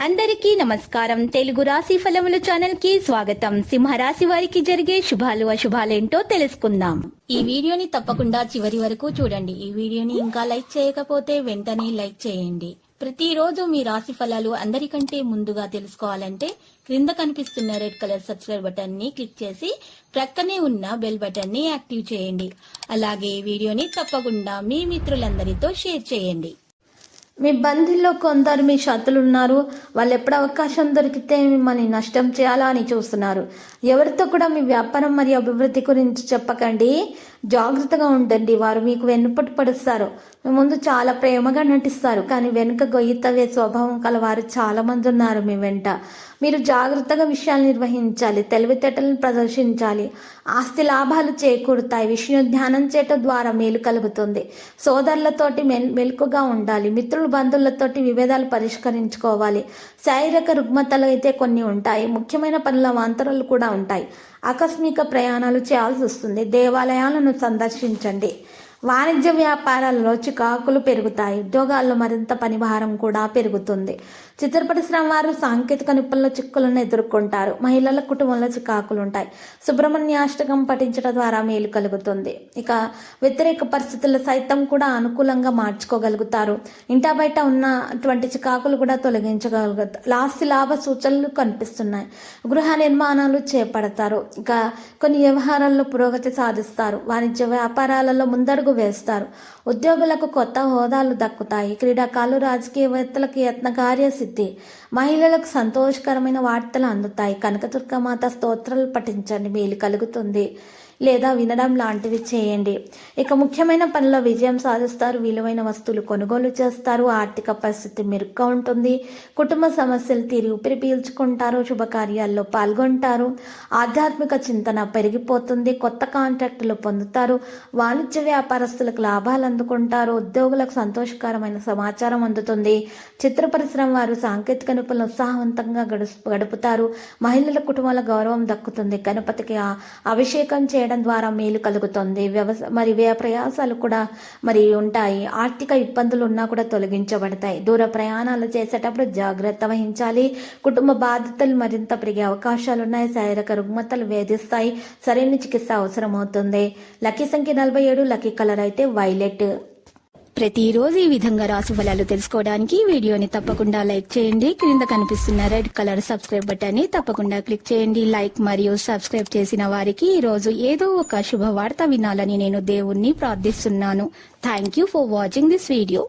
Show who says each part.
Speaker 1: అందరికీ నమస్కారం. తెలుగు రాశి ఫలముల ఛానల్ కి స్వాగతం. సింహరాశి వారికి జరిగే శుభాలు అశుభాలేంటో తెలుసుకుందాం. ఈ వీడియోని తప్పకుండా చివరి వరకు చూడండి. ఈ వీడియోని ఇంకా లైక్ చేయకపోతే వెంటనే లైక్ చేయండి. ప్రతిరోజు మీ రాశి ఫలాలు అందరికంటే ముందుగా తెలుసుకోవాలంటే క్రింద కనిపిస్తున్న రెడ్ కలర్ సబ్స్క్రైబ్ బటన్ ని క్లిక్ చేసి ప్రక్కనే ఉన్న బెల్ బటన్ ని యాక్టివ్ చేయండి. అలాగే ఈ వీడియోని తప్పకుండా మీ మిత్రులందరితో షేర్ చేయండి. మీ బంధువుల్లో కొందరు మీ శత్రులు ఉన్నారు. వాళ్ళు ఎప్పుడు అవకాశం దొరికితే మిమ్మల్ని నష్టం చేయాలా అని చూస్తున్నారు. ఎవరితో కూడా మీ వ్యాపారం మరియు అభివృద్ధి గురించి చెప్పకండి. జాగ్రత్తగా ఉండండి. వారు మీకు వెన్నుపట్టు పడుస్తారు. మీ ముందు చాలా ప్రేమగా నటిస్తారు, కానీ వెనుక గొయ్యి తవ్వే స్వభావం కలవారు చాలా మంది ఉన్నారు మీ వెంట. మీరు జాగ్రత్తగా విషయాలు నిర్వహించాలి, తెలివితేటలను ప్రదర్శించాలి. ఆస్తి లాభాలు చేకూరుతాయి. విష్ణు ధ్యానం చేయటం ద్వారా మేలు కలుగుతుంది. సోదరులతోటి మెలకుగా ఉండాలి. మిత్రులు బంధువులతోటి విభేదాలు పరిష్కరించుకోవాలి. శారీరక రుగ్మతలు అయితే కొన్ని ఉంటాయి. ముఖ్యమైన పనుల వాంతరాలు కూడా ఉంటాయి. ఆకస్మిక ప్రయాణాలు చేయాల్సి వస్తుంది. దేవాలయాలను సందర్శించండి. వాణిజ్య వ్యాపారాల్లో చికాకులు పెరుగుతాయి. ఉద్యోగాల్లో మరింత పనిభారం కూడా పెరుగుతుంది. చిత్ర పరిశ్రమ వారు సాంకేతిక నిపుణుల చిక్కులను ఎదుర్కొంటారు. మహిళల కుటుంబంలో చికాకులు ఉంటాయి. సుబ్రహ్మణ్యాష్టకం పఠించడం ద్వారా మేలు కలుగుతుంది. ఇక వ్యతిరేక పరిస్థితులు సైతం కూడా అనుకూలంగా మార్చుకోగలుగుతారు. ఇంటా బయట ఉన్నటువంటి చికాకులు కూడా తొలగించగలుగుతారు. ఆస్తి లాభ సూచనలు కనిపిస్తున్నాయి. గృహ నిర్మాణాలు చేపడతారు. ఇక కొన్ని వ్యవహారాల్లో పురోగతి సాధిస్తారు. వాణిజ్య వ్యాపారాలలో ముందడుగు వేస్తారు. ఉద్యోగులకు కొత్త హోదాలు దక్కుతాయి. క్రీడాకారులు రాజకీయవేత్తలకు యత్న కార్యసిద్ధి. మహిళలకు సంతోషకరమైన వార్తలు అందుతాయి. కనకదుర్గమాత స్తోత్రాలు పఠించండి, మేలు కలుగుతుంది. లేదా వినడం లాంటివి చేయండి. ఇక ముఖ్యమైన పనిలో విజయం సాధిస్తారు. విలువైన వస్తువులు కొనుగోలు చేస్తారు. ఆర్థిక పరిస్థితి మెరుగ్గా ఉంటుంది. కుటుంబ సమస్యలు తీరి ఊపిరి పీల్చుకుంటారు. శుభకార్యాల్లో పాల్గొంటారు. ఆధ్యాత్మిక చింతన పెరిగిపోతుంది. కొత్త కాంట్రాక్టులు పొందుతారు. వాణిజ్య వ్యాపారస్తులకు లాభాలు అందుకుంటారు. ఉద్యోగులకు సంతోషకరమైన సమాచారం అందుతుంది. చిత్ర పరిశ్రమ వారు సాంకేతిక నిపుణులు ఉత్సాహవంతంగా గడుపుతారు. మహిళల కుటుంబాల గౌరవం దక్కుతుంది. గణపతికి అభిషేకం చేయడం ద్వారా మేలు కలుగుతుంది. వ్యయ ప్రయాసాలు కూడా ఉంటాయి. ఆర్థిక ఇబ్బందులు ఉన్నా కూడా తొలగించబడతాయి. దూర ప్రయాణాలు చేసేటప్పుడు జాగ్రత్త వహించాలి. కుటుంబ బాధ్యతలు మరింత పెరిగే అవకాశాలు ఉన్నాయి. శారీరక రుగ్మతలు వేధిస్తాయి. సరైన చికిత్స అవసరం అవుతుంది. లక్కీ సంఖ్య 47. లక్కీ కలర్ అయితే వైలెట్. ప్రతిరోజు ఈ విధంగా రాశి ఫలాలు తెలుసుకోవడానికి వీడియోని తప్పకుండా లైక్ చేయండి. క్రింద కనిపిస్తున్న రెడ్ కలర్ సబ్స్క్రైబ్ బటన్ ని తప్పకుండా క్లిక్ చేయండి. లైక్ మరియు సబ్స్క్రైబ్ చేసిన వారికి ఈ రోజు ఏదో ఒక శుభవార్త వినాలని నేను దేవుణ్ణి ప్రార్థిస్తున్నాను. Thank you for watching this video.